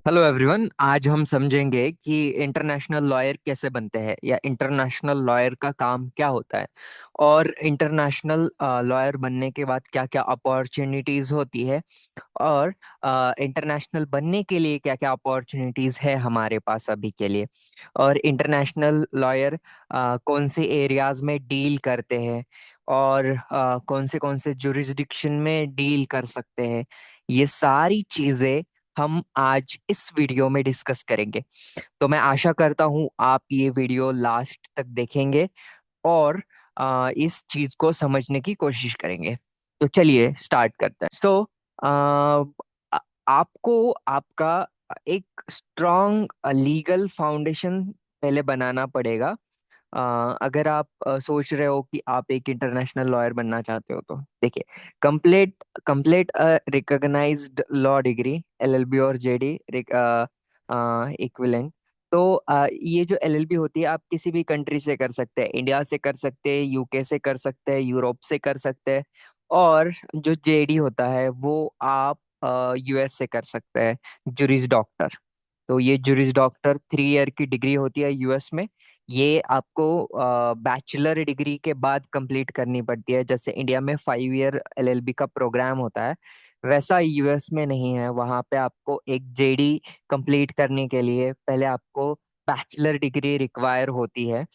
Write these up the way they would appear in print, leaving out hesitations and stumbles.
Hello everyone. आज हम समझेंगे कि इंटरनेशनल लॉयर कैसे बनते हैं या इंटरनेशनल लॉयर का काम क्या होता है और इंटरनेशनल लॉयर बनने के बाद क्या क्या अपॉर्चुनिटीज होती है और इंटरनेशनल बनने के लिए क्या क्या अपॉर्चुनिटीज है हमारे पास अभी के लिए। और इंटरनेशनल लॉयर कौन से एरियाज में डील करते हैं और कौन से जुरिस्डिक्शन में डील कर सकते हैं। ये सारी चीजें हम आज इस वीडियो में डिस्कस करेंगे। तो मैं आशा करता हूँ आप ये वीडियो लास्ट तक देखेंगे और इस चीज को समझने की कोशिश करेंगे। तो चलिए स्टार्ट करते हैं। आपको आपका एक स्ट्रॉन्ग लीगल फाउंडेशन पहले बनाना पड़ेगा। अगर आप सोच रहे हो कि आप एक इंटरनेशनल लॉयर बनना चाहते हो तो देखिए, complete complete recognised law degree LLB और जेडी इक्विवेलेंट। तो ये जो एलएलबी होती है आप किसी भी कंट्री से कर सकते हैं, इंडिया से कर सकते हैं, यूके से कर सकते हैं, यूरोप से कर सकते हैं। और जो जेडी होता है वो आप यूएस से कर सकते हैं, जुरिस डॉक्टर। तो ये जुरिस डॉक्टर 3 ईयर की डिग्री होती है यूएस में। ये आपको बैचलर डिग्री के बाद कंप्लीट करनी पड़ती है। जैसे इंडिया में 5 ईयर एलएलबी का प्रोग्राम होता है, वैसा यूएस में नहीं है। वहाँ पे आपको एक जेडी कंप्लीट करने के लिए पहले आपको बैचलर डिग्री रिक्वायर होती है।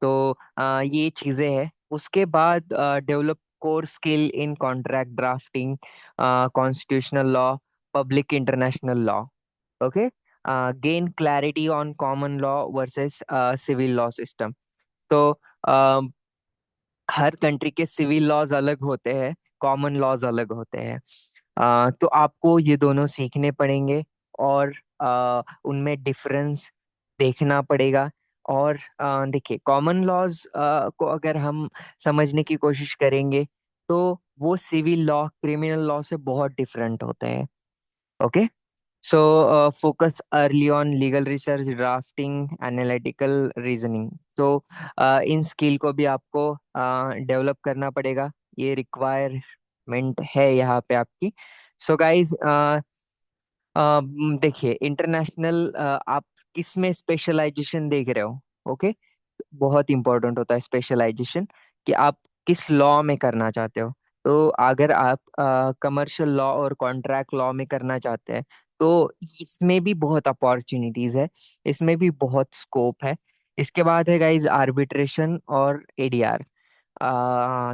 तो ये चीज़ें हैं। उसके बाद develop core skill in contract drafting, constitutional law, public international law. Okay. Gain clarity on common law versus civil law system. तो uh, हर कंट्री के सिविल लॉज अलग होते हैं, कॉमन लॉज अलग होते हैं। तो आपको ये दोनों सीखने पड़ेंगे और उनमें डिफरेंस देखना पड़ेगा। और देखिए, कॉमन लॉज को अगर हम समझने की कोशिश करेंगे तो वो सिविल लॉ क्रिमिनल लॉ से बहुत डिफरेंट होते हैं। Okay. So, focus early on legal research, drafting, analytical reasoning. So, in skill को भी आपको डेवलप करना पड़ेगा। ये रिक्वायरमेंट है यहाँ पे आपकी। सो गाइज, देखिए, इंटरनेशनल आप किस में स्पेशलाइजेशन देख रहे हो? ओके। बहुत इंपॉर्टेंट होता है स्पेशलाइजेशन, कि आप किस लॉ में करना चाहते हो। तो अगर आप कमर्शियल लॉ और कॉन्ट्रैक्ट लॉ में करना चाहते हैं तो इसमें भी बहुत अपॉर्चुनिटीज है, इसमें भी बहुत स्कोप है। इसके बाद है गाइज आर्बिट्रेशन और एडीआर।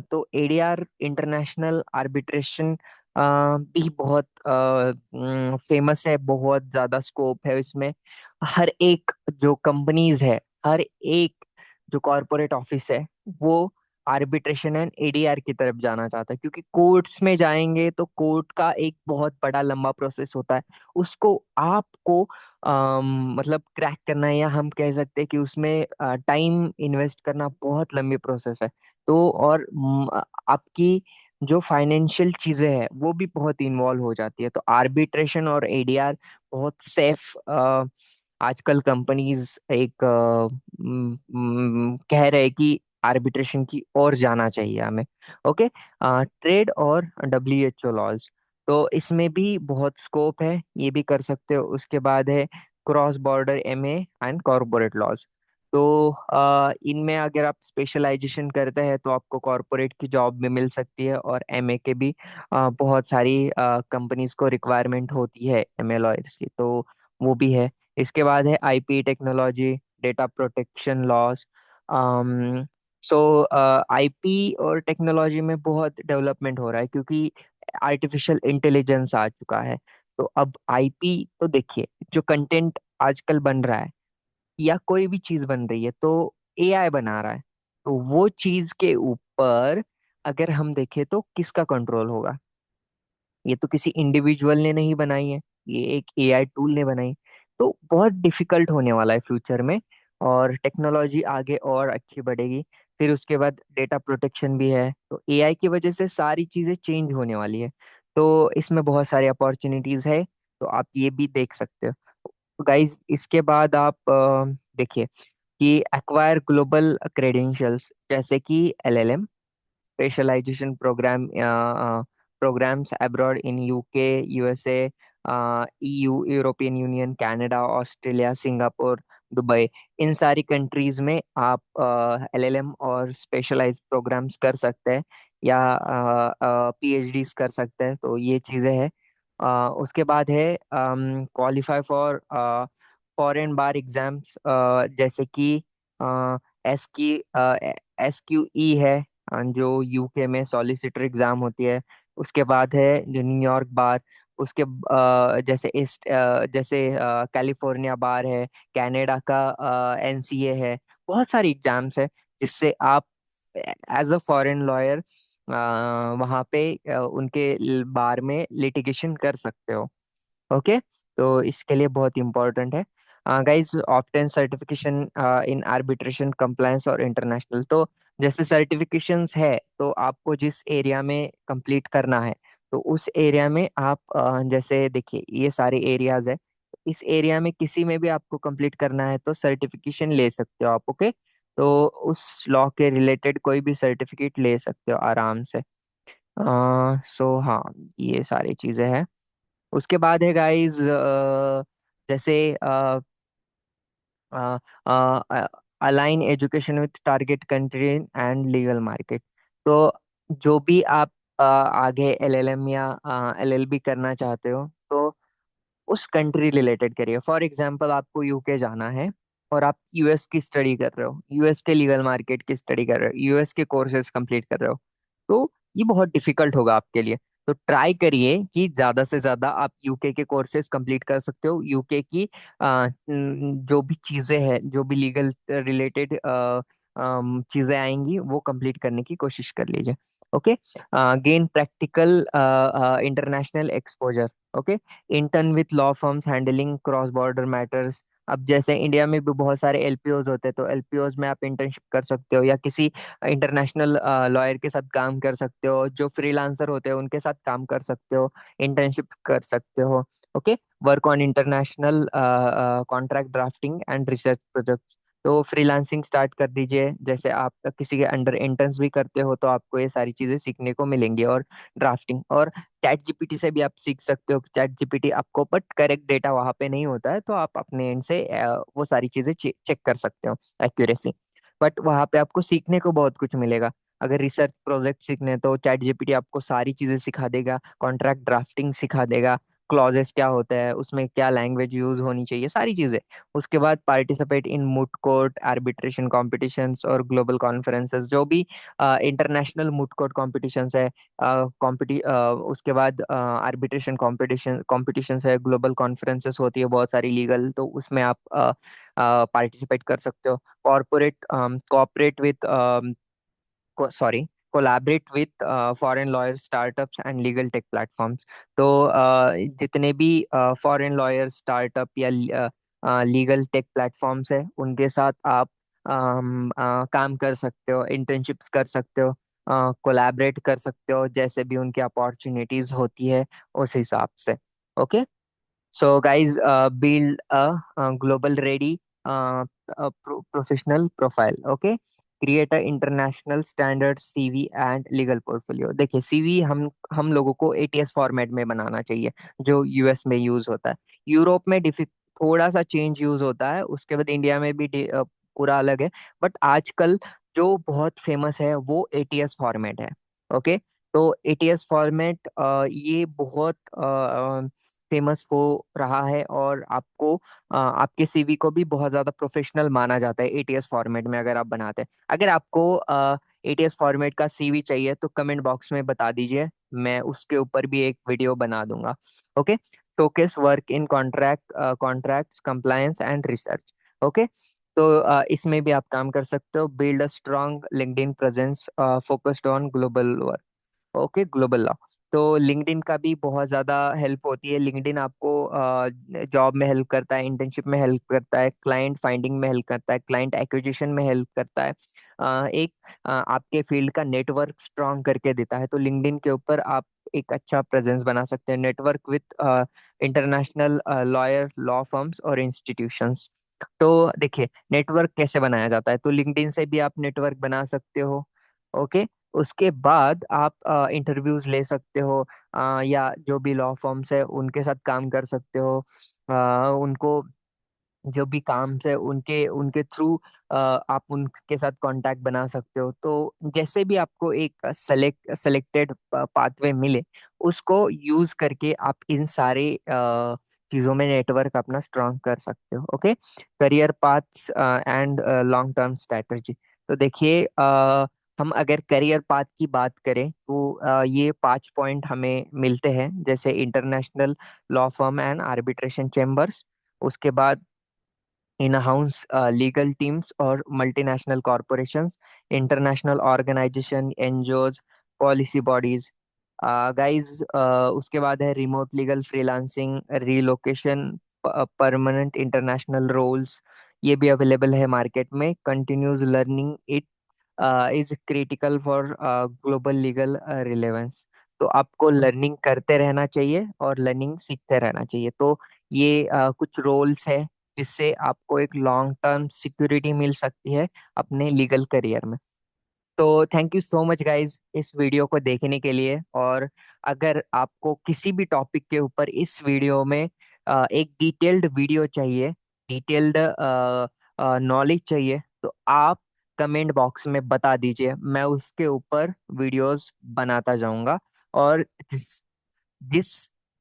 तो एडीआर इंटरनेशनल आर्बिट्रेशन भी बहुत फेमस है, बहुत ज्यादा स्कोप है इसमें। हर एक जो कंपनीज है, हर एक जो कॉरपोरेट ऑफिस है, वो आर्बिट्रेशन एंड एडीआर की तरफ जाना चाहता है, क्योंकि कोर्ट्स में जाएंगे तो कोर्ट का एक बहुत बड़ा लंबा प्रोसेस होता है। उसको आपको मतलब क्रैक करना है, या हम कह सकते हैं कि उसमें टाइम इन्वेस्ट करना बहुत लंबी प्रोसेस है। तो और आपकी जो फाइनेंशियल चीजें हैं वो भी बहुत इन्वॉल्व हो जाती है। तो आर्बिट्रेशन और एडीआर बहुत सेफ आजकल कंपनीज एक कह रहे हैं कि आर्बिट्रेशन की ओर जाना चाहिए हमें। ओके। ट्रेड और डब्ल्यूएचओ लॉज, तो इसमें भी बहुत स्कोप है, ये भी कर सकते हो। उसके बाद है cross border MA and corporate laws. तो इनमें अगर आप स्पेशलाइजेशन करते हैं तो आपको कॉर्पोरेट की जॉब भी मिल सकती है, और एमए के भी बहुत सारी कंपनीज को रिक्वायरमेंट होती है एमए लॉयर्स की, तो वो भी है। इसके बाद है IP technology, data protection laws. So IP और टेक्नोलॉजी में बहुत डेवलपमेंट हो रहा है, क्योंकि आर्टिफिशियल इंटेलिजेंस आ चुका है। तो अब आईपी, तो देखिए, जो कंटेंट आजकल बन रहा है या कोई भी चीज बन रही है तो एआई बना रहा है। तो वो चीज के ऊपर अगर हम देखें तो किसका कंट्रोल होगा? ये तो किसी इंडिविजुअल ने नहीं बनाई है, ये एक एआई टूल ने बनाई। तो बहुत डिफिकल्ट होने वाला है फ्यूचर में, और टेक्नोलॉजी आगे और अच्छी बढ़ेगी। फिर उसके बाद डेटा प्रोटेक्शन भी है, तो एआई की वजह से सारी चीजें चेंज होने वाली है। तो इसमें बहुत सारी अपॉर्चुनिटीज है, तो आप ये भी देख सकते हो। तो गाइज, इसके बाद आप देखिए कि एक्वायर ग्लोबल क्रेडेंशियल्स, जैसे कि LLM, specialisation programmes abroad in UK, USA, EU, European union, Canada, Australia, Singapore, Dubai, इन सारी कंट्रीज में आप LLM और स्पेशलाइज्ड प्रोग्राम्स कर सकते हैं, या PhDs कर सकते हैं। तो ये चीज़ें हैं। उसके बाद है qualify for foreign bar exams, जैसे कि एस की SQE है, जो यूके में सॉलिसिटर एग्जाम होती है। उसके बाद है जो न्यूयॉर्क बार। उसके जैसे जैसे कैलिफोर्निया बार है, कनाडा का NCA है। बहुत सारी एग्जाम्स है जिससे आप एज अ फॉरेन लॉयर वहाँ पे उनके बार में लिटिगेशन कर सकते हो। ओके, तो इसके लिए बहुत इंपॉर्टेंट है। Guys, obtain certification in arbitration, compliance और इंटरनेशनल। तो जैसे सर्टिफिकेशंस है, तो आपको जिस एरिया में कंप्लीट करना है, तो उस एरिया में आप जैसे देखिए ये सारे एरियाज है, इस एरिया में किसी में भी आपको कंप्लीट करना है तो सर्टिफिकेशन ले सकते हो आप। ओके, तो उस लॉ के रिलेटेड कोई भी सर्टिफिकेट ले सकते हो आराम से। सो हाँ, ये सारी चीजें हैं। उसके बाद है गाइस, जैसे align education with target country and legal market. तो जो भी आप आगे LLM या LLB करना चाहते हो, तो उस कंट्री रिलेटेड करिए। फॉर एग्जांपल, आपको यूके जाना है और आप US की स्टडी कर रहे हो, US के लीगल मार्केट की स्टडी कर रहे हो, US के कोर्सेज कंप्लीट कर रहे हो, तो ये बहुत डिफिकल्ट होगा आपके लिए। तो ट्राई करिए कि ज्यादा से ज्यादा आप यूके के कोर्सेज कंप्लीट कर सकते हो। यूके की जो भी चीजें हैं, जो भी लीगल रिलेटेड चीजें आएंगी, वो कंप्लीट करने की कोशिश कर लीजिए। Okay, gain practical international exposure. Okay, intern with law firms handling cross border matters. अब जैसे इंडिया में भी बहुत सारे LPOs होते हैं, तो LPOs में आप इंटर्नशिप कर सकते हो, या किसी इंटरनेशनल लॉयर के साथ काम कर सकते हो। जो फ्रीलांसर होते हैं उनके साथ काम कर सकते हो, इंटर्नशिप कर सकते हो। Okay, work on international contract drafting and research projects. तो फ्रीलांसिंग स्टार्ट कर दीजिए। जैसे आप किसी के अंडर इंटर्न्स भी करते हो, तो आपको ये सारी चीजें सीखने को मिलेंगी। और ड्राफ्टिंग और ChatGPT से भी आप सीख सकते हो। ChatGPT आपको बट करेक्ट डेटा वहां पे नहीं होता है, तो आप अपने एंड से वो सारी चीजें चेक कर सकते हो, एक्यूरेसी। बट वहां पे आपको सीखने को बहुत कुछ मिलेगा। अगर रिसर्च प्रोजेक्ट सीखने हैं, तो ChatGPT आपको सारी चीजें सिखा देगा, कॉन्ट्रैक्ट ड्राफ्टिंग सिखा देगा, क्लॉजेस क्या होता है उसमें, क्या लैंग्वेज यूज होनी चाहिए, सारी चीजें। उसके बाद participate in moot court arbitration competitions और ग्लोबल कॉन्फ्रेंसेस। जो भी इंटरनेशनल मूट कोर्ट कॉम्पिटिशन्स है, उसके बाद आर्बिट्रेशन कॉम्पिटिशन्स है, ग्लोबल कॉन्फ्रेंसेस होती है बहुत सारी लीगल, तो उसमें आप पार्टिसिपेट कर सकते हो। Corporate cooperate with sorry collaborate with foreign lawyer startups and legal tech platforms. तो जितने भी फॉरेन लॉयर स्टार्टअप या लीगल टेक प्लेटफॉर्म्स है, उनके साथ आप काम कर सकते हो, इंटर्नशिप्स कर सकते हो, कोलैबोरेट कर सकते हो, जैसे भी उनकी अपॉर्चुनिटीज होती है उस हिसाब से। Okay, so guys, build a global ready professional profile. Okay, create a international standard CV and legal portfolio। देखिए, CV हम लोगों को ATS फॉर्मेट में बनाना चाहिए, जो US में यूज होता है। यूरोप में थोड़ा सा चेंज यूज होता है, उसके बाद इंडिया में भी पूरा अलग है। बट आजकल जो बहुत फेमस है वो ATS फॉर्मेट है। ओके, तो ATS फॉर्मेट ये बहुत फेमस हो रहा है, और आपको आपके CV को भी बहुत ज्यादा प्रोफेशनल माना जाता है ATS फॉर्मेट में अगर आप बनाते हैं। अगर आपको ATS फॉर्मेट का CV चाहिए, तो कमेंट बॉक्स में बता दीजिए, मैं उसके ऊपर भी एक वीडियो बना दूंगा। Okay, showcase work in contracts compliance and research. Okay, तो इसमें भी आप काम कर सकते हो। Build a strong LinkedIn presence focused on global work. Okay, global law. तो लिंक्डइन का भी बहुत ज़्यादा हेल्प होती है। लिंक्डइन आपको जॉब में हेल्प करता है, इंटर्नशिप में हेल्प करता है, क्लाइंट फाइंडिंग में हेल्प करता है, क्लाइंट एक्विजिशन में हेल्प करता है। एक आपके फील्ड का नेटवर्क स्ट्रॉन्ग करके देता है। तो लिंक्डइन के ऊपर आप एक अच्छा प्रेजेंस बना सकते हैं। Network with international lawyer, law firms और इंस्टीट्यूशंस। तो देखिए, नेटवर्क कैसे बनाया जाता है, तो लिंक्डइन से भी आप नेटवर्क बना सकते हो। ओके, उसके बाद आप इंटरव्यूज ले सकते हो, या जो भी लॉ फर्म्स है उनके साथ काम कर सकते हो। उनको जो भी काम है उनके उनके थ्रू आप उनके साथ कांटेक्ट बना सकते हो। तो जैसे भी आपको एक सेलेक्टेड पाथवे मिले, उसको यूज करके आप इन सारे चीजों में नेटवर्क अपना स्ट्रांग कर सकते हो। Okay, career paths and long term strategy. तो देखिए, हम अगर करियर पाथ की बात करें तो ये 5 पॉइंट हमें मिलते हैं, जैसे international law firm and arbitration chambers, उसके बाद इन हाउस लीगल टीम्स और multinational corporations, international organisation, NGOs, policy bodies. Guys, उसके बाद है remote legal, freelancing, relocation, permanent international roles, ये भी अवेलेबल है मार्केट में। Continuous learning it is critical for global legal relevance. तो आपको लर्निंग करते रहना चाहिए और लर्निंग सीखते रहना चाहिए। तो ये कुछ रोल्स है जिससे आपको एक लॉन्ग टर्म सिक्योरिटी मिल सकती है अपने लीगल करियर में। तो thank you so much guys इस वीडियो को देखने के लिए। और अगर आपको किसी भी टॉपिक के ऊपर इस वीडियो में एक डिटेल्ड वीडियो चाहिए, डिटेल्ड नॉलेज चाहिए, तो आप कमेंट बॉक्स में बता दीजिए, मैं उसके ऊपर वीडियोस बनाता जाऊंगा। और जिस जिस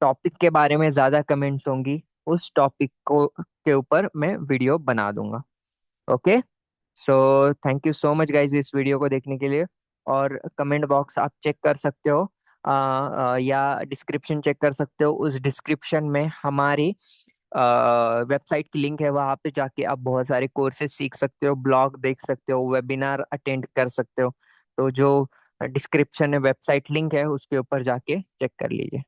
टॉपिक के बारे में ज्यादा कमेंट्स होंगी, उस टॉपिक को के ऊपर मैं वीडियो बना दूंगा। Okay, so thank you so much guys इस वीडियो को देखने के लिए। और कमेंट बॉक्स आप चेक कर सकते हो, या डिस्क्रिप्शन चेक कर सकते हो। उस डिस्क्रिप्शन में हमारी वेबसाइट की लिंक है, वहाँ पे जाके आप बहुत सारे कोर्सेज सीख सकते हो, ब्लॉग देख सकते हो, वेबिनार अटेंड कर सकते हो। तो जो डिस्क्रिप्शन है, वेबसाइट लिंक है, उसके ऊपर जाके चेक कर लीजिए।